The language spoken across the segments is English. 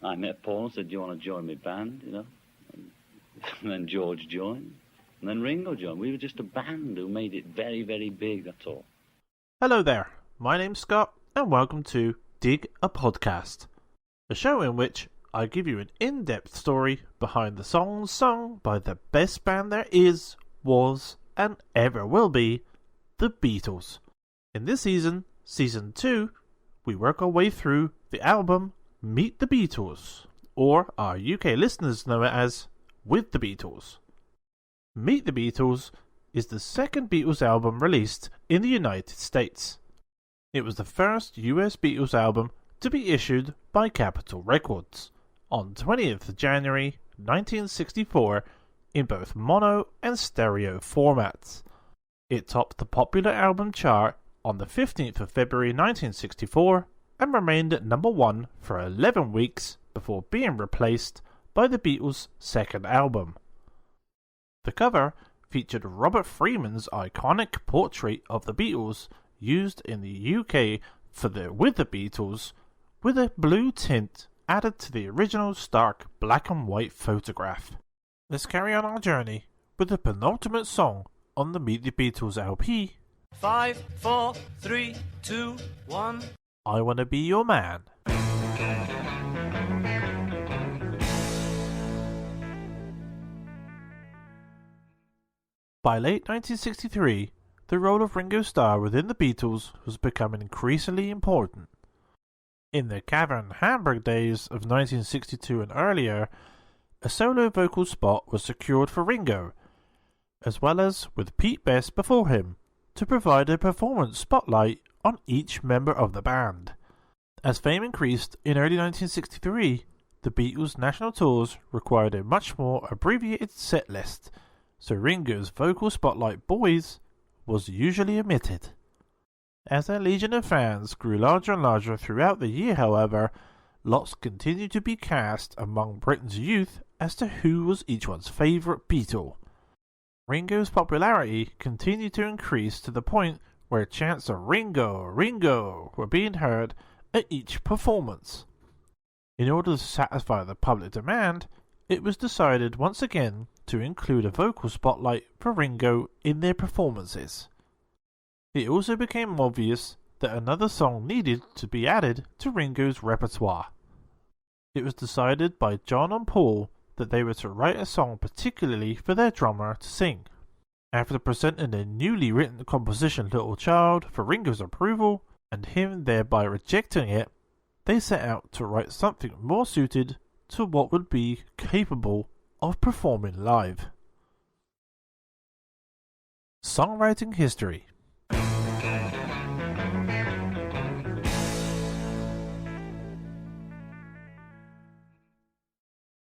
I met Paul and said, do you want to join my band, And then George joined. And then Ringo joined. We were just a band who made it very, very big, that's all. Hello there, my name's Scott, and welcome to Dig a Podcast, a show in which I give you an in-depth story behind the songs sung by the best band there is, was, and ever will be, the Beatles. In this season, Season 2, we work our way through the album Meet the Beatles, or our UK listeners know it as With the Beatles. Meet the Beatles is the second Beatles album released in the United States. It was the first US Beatles album to be issued by Capitol Records on 20th January 1964 in both mono and stereo formats. It topped the popular album chart on the 15th of February 1964 and remained at number 1 for 11 weeks before being replaced by the Beatles' second album. The cover featured Robert Freeman's iconic portrait of the Beatles used in the UK for the With the Beatles, with a blue tint added to the original stark black and white photograph. Let's carry on our journey with the penultimate song on the Meet the Beatles LP. 5, 4, 3, 2, 1. I Wanna Be Your Man. By late 1963, the role of Ringo Starr within the Beatles was becoming increasingly important. In the Cavern Hamburg days of 1962 and earlier, a solo vocal spot was secured for Ringo, as well as with Pete Best before him, to provide a performance spotlight on each member of the band. As fame increased in early 1963, the Beatles' national tours required a much more abbreviated set list, so Ringo's vocal spotlight Boys was usually omitted. As their legion of fans grew larger and larger throughout the year, however, lots continued to be cast among Britain's youth as to who was each one's favourite Beatle. Ringo's popularity continued to increase to the point where chants of Ringo, Ringo were being heard at each performance. In order to satisfy the public demand, it was decided once again to include a vocal spotlight for Ringo in their performances. It also became obvious that another song needed to be added to Ringo's repertoire. It was decided by John and Paul that they were to write a song particularly for their drummer to sing. After presenting a newly written composition Little Child for Ringo's approval, and him thereby rejecting it, they set out to write something more suited to what would be capable of performing live. Songwriting history.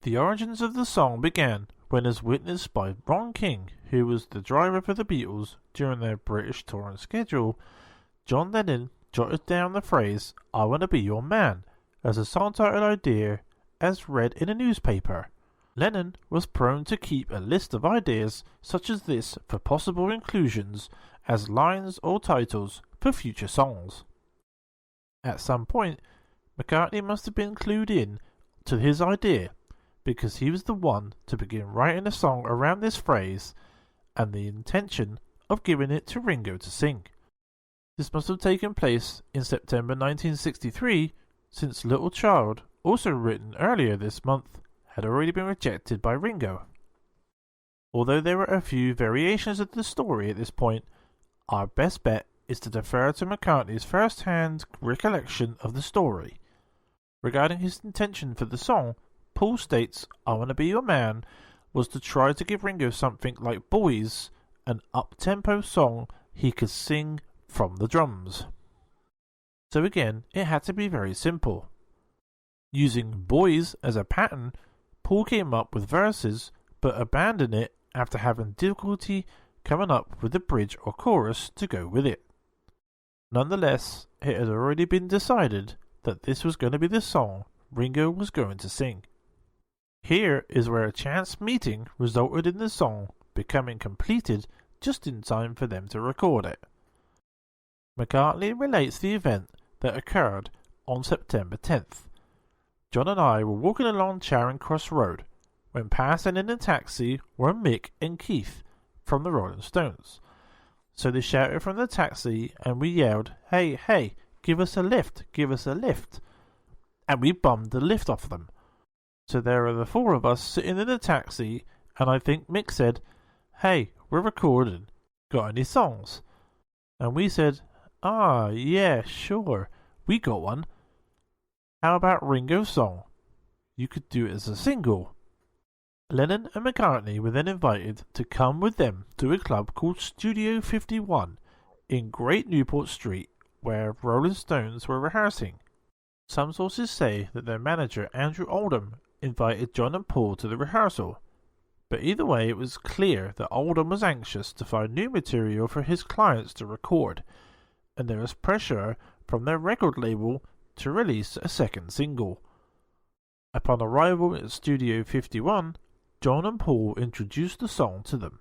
The origins of the song began when, as witnessed by Ron King, who was the driver for the Beatles during their British touring schedule, John Lennon jotted down the phrase "I Wanna Be Your Man" as a song title idea as read in a newspaper. Lennon was prone to keep a list of ideas such as this for possible inclusions as lines or titles for future songs. At some point, McCartney must have been clued in to his idea, because he was the one to begin writing a song around this phrase and the intention of giving it to Ringo to sing. This must have taken place in September 1963, since Little Child, also written earlier this month, had already been rejected by Ringo. Although there were a few variations of the story at this point, our best bet is to defer to McCartney's first-hand recollection of the story. Regarding his intention for the song, Paul states "I Wanna Be Your Man" was to try to give Ringo something like Boys, an up-tempo song he could sing from the drums. So again, it had to be very simple. Using Boys as a pattern, Paul came up with verses, but abandoned it after having difficulty coming up with a bridge or chorus to go with it. Nonetheless, it had already been decided that this was going to be the song Ringo was going to sing. Here is where a chance meeting resulted in the song becoming completed just in time for them to record it. McCartney relates the event that occurred on September 10th. John and I were walking along Charing Cross Road when passing in a taxi were Mick and Keith from the Rolling Stones. So they shouted from the taxi and we yelled, "Hey, hey, give us a lift, give us a lift." And we bummed the lift off them. So there are the four of us sitting in the taxi, and I think Mick said, "Hey, we're recording. Got any songs?" And we said, "Ah, yeah, sure. We got one. How about Ringo's song? You could do it as a single." Lennon and McCartney were then invited to come with them to a club called Studio 51 in Great Newport Street, where Rolling Stones were rehearsing. Some sources say that their manager Andrew Oldham invited John and Paul to the rehearsal, but either way it was clear that Oldham was anxious to find new material for his clients to record, and there was pressure from their record label to release a second single. Upon arrival at Studio 51, John and Paul introduced the song to them.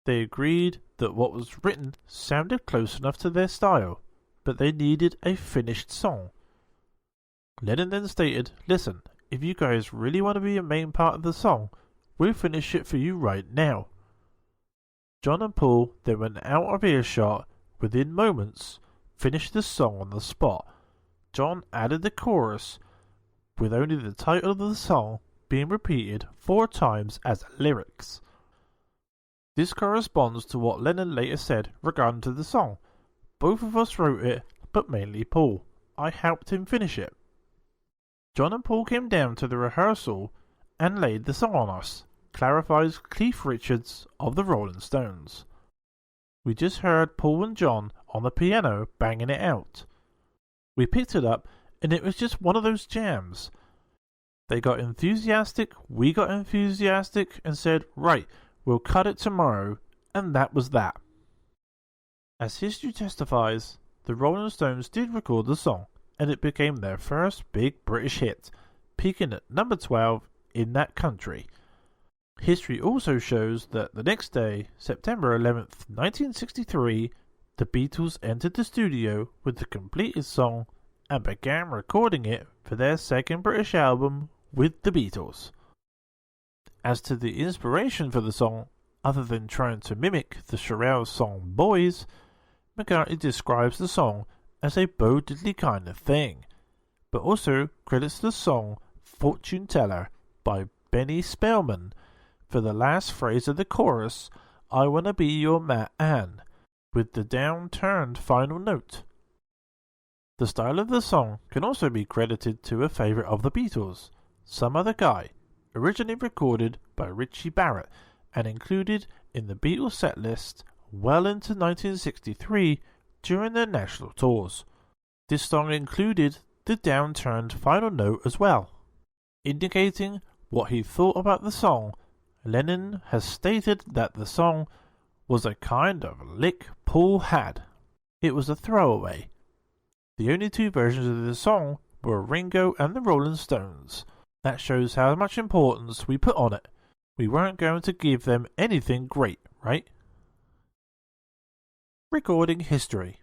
They agreed that what was written sounded close enough to their style, but they needed a finished song. Lennon then stated, "Listen, if you guys really want to be a main part of the song, we'll finish it for you right now." John and Paul then went out of earshot within moments, finished the song on the spot. John added the chorus, with only the title of the song being repeated 4 times as lyrics. This corresponds to what Lennon later said regarding to the song. "Both of us wrote it, but mainly Paul. I helped him finish it." John and Paul came down to the rehearsal and laid the song on us, clarifies Keith Richards of the Rolling Stones. We just heard Paul and John on the piano banging it out. We picked it up and it was just one of those jams. They got enthusiastic, we got enthusiastic and said, "Right, we'll cut it tomorrow," and that was that. As history testifies, the Rolling Stones did record the song, and it became their first big British hit, peaking at number 12 in that country. History also shows that the next day, September 11th, 1963, the Beatles entered the studio with the completed song and began recording it for their second British album with the Beatles. As to the inspiration for the song, other than trying to mimic the Shirelles song Boys, McCartney describes the song as a Bo Diddley kind of thing, but also credits the song Fortune Teller by Benny Spellman for the last phrase of the chorus, "I wanna be your man," with the down-turned final note. The style of the song can also be credited to a favourite of the Beatles, Some Other Guy, originally recorded by Richie Barrett and included in the Beatles set list well into 1963 during their national tours. This song included the downturned final note as well. Indicating what he thought about the song, Lennon has stated that the song was a kind of lick Paul had. It was a throwaway. The only 2 versions of the song were Ringo and the Rolling Stones. That shows how much importance we put on it. We weren't going to give them anything great, right? Recording history.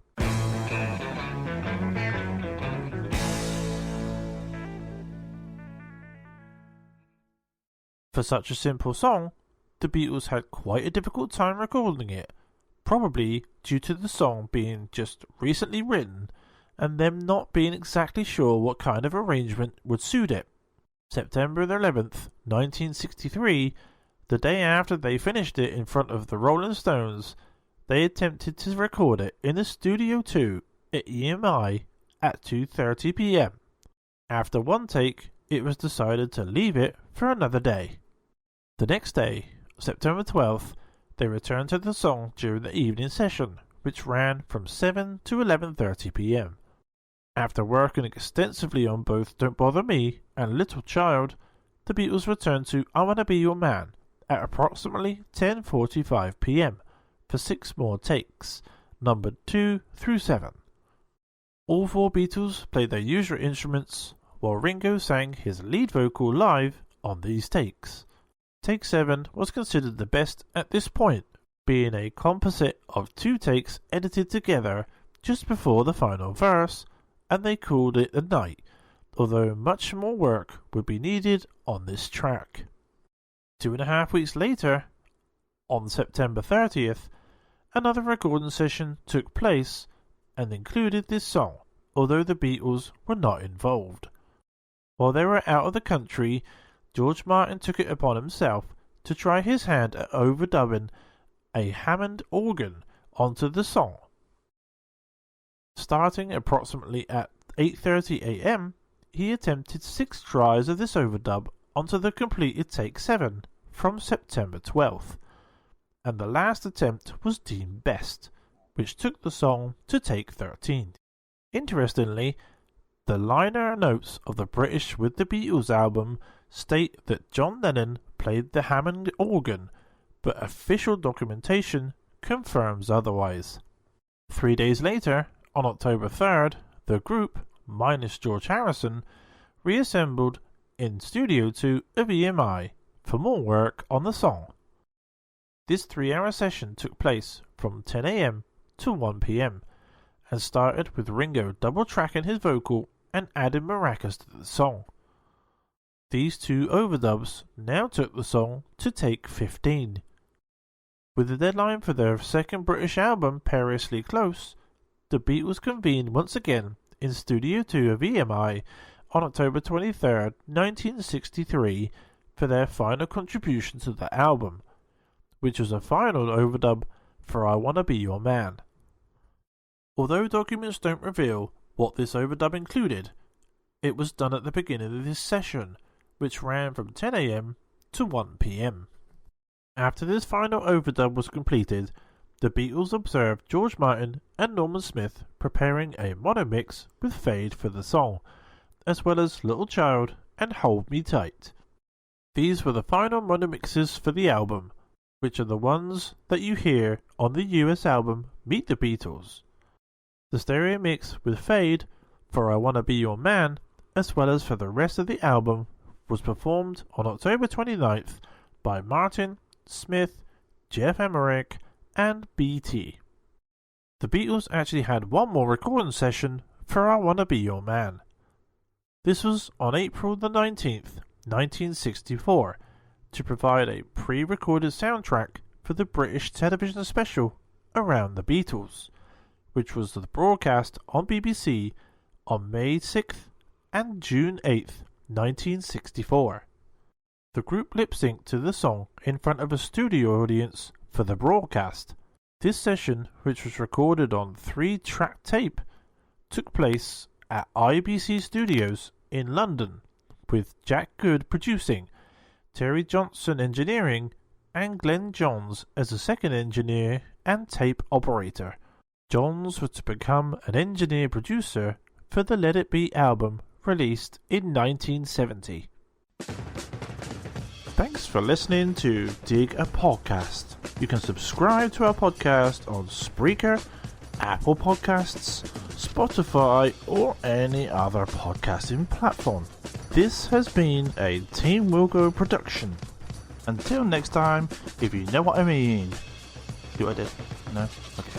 For such a simple song, the Beatles had quite a difficult time recording it, probably due to the song being just recently written and them not being exactly sure what kind of arrangement would suit it. September 11th, 1963, the day after they finished it in front of the Rolling Stones, they attempted to record it in the Studio 2 at EMI at 2:30 p.m. After one take, it was decided to leave it for another day. The next day, September 12th, they returned to the song during the evening session, which ran from 7 to 11:30 p.m. After working extensively on both Don't Bother Me and Little Child, the Beatles returned to I Wanna Be Your Man at approximately 10:45 p.m. for 6 more takes, numbered 2 through 7. All 4 Beatles played their usual instruments, while Ringo sang his lead vocal live on these takes. Take 7 was considered the best at this point, being a composite of 2 takes edited together just before the final verse, and they called it a night, although much more work would be needed on this track. 2.5 weeks later, on September 30th, another recording session took place and included this song, although the Beatles were not involved. While they were out of the country, George Martin took it upon himself to try his hand at overdubbing a Hammond organ onto the song. Starting approximately at 8:30 a.m, he attempted 6 tries of this overdub onto the completed take 7 from September 12th, and the last attempt was deemed best, which took the song to take 13. Interestingly, the liner notes of the British with the Beatles album state that John Lennon played the Hammond organ, but official documentation confirms otherwise. 3 days later, on October 3rd, the group, minus George Harrison, reassembled in Studio 2 of EMI for more work on the song. This 3-hour session took place from 10 a.m. to 1 p.m. and started with Ringo double-tracking his vocal and adding maracas to the song. These 2 overdubs now took the song to take 15. With the deadline for their second British album perilously close, the Beatles convened once again in Studio 2 of EMI on October 23, 1963 for their final contribution to the album, which was a final overdub for I Wanna Be Your Man. Although documents don't reveal what this overdub included, it was done at the beginning of this session, which ran from 10 a.m. to 1 p.m. After this final overdub was completed, the Beatles observed George Martin and Norman Smith preparing a mono mix with fade for the song, as well as Little Child and Hold Me Tight. These were the final mono mixes for the album, which are the ones that you hear on the US album Meet the Beatles. The stereo mix with fade for I Wanna Be Your Man, as well as for the rest of the album, was performed on October 29th by Martin, Smith, Jeff Emmerich, and BT. The Beatles actually had one more recording session for I Wanna Be Your Man. This was on April the 19th, 1964, to provide a pre-recorded soundtrack for the British television special Around the Beatles, which was the broadcast on BBC on May 6th and June 8th, 1964. The group lip-synced to the song in front of a studio audience for the broadcast. This session, which was recorded on 3-track tape, took place at IBC Studios in London, with Jack Good producing, Terry Johnson engineering, and Glenn Johns as a second engineer and tape operator. Johns was to become an engineer-producer for the Let It Be album released in 1970. Thanks for listening to Dig a Podcast. You can subscribe to our podcast on Spreaker, Apple Podcasts, Spotify, or any other podcasting platform. This has been a Team Wilco production. Until next time, if you know what I mean. Do I did? No? Okay.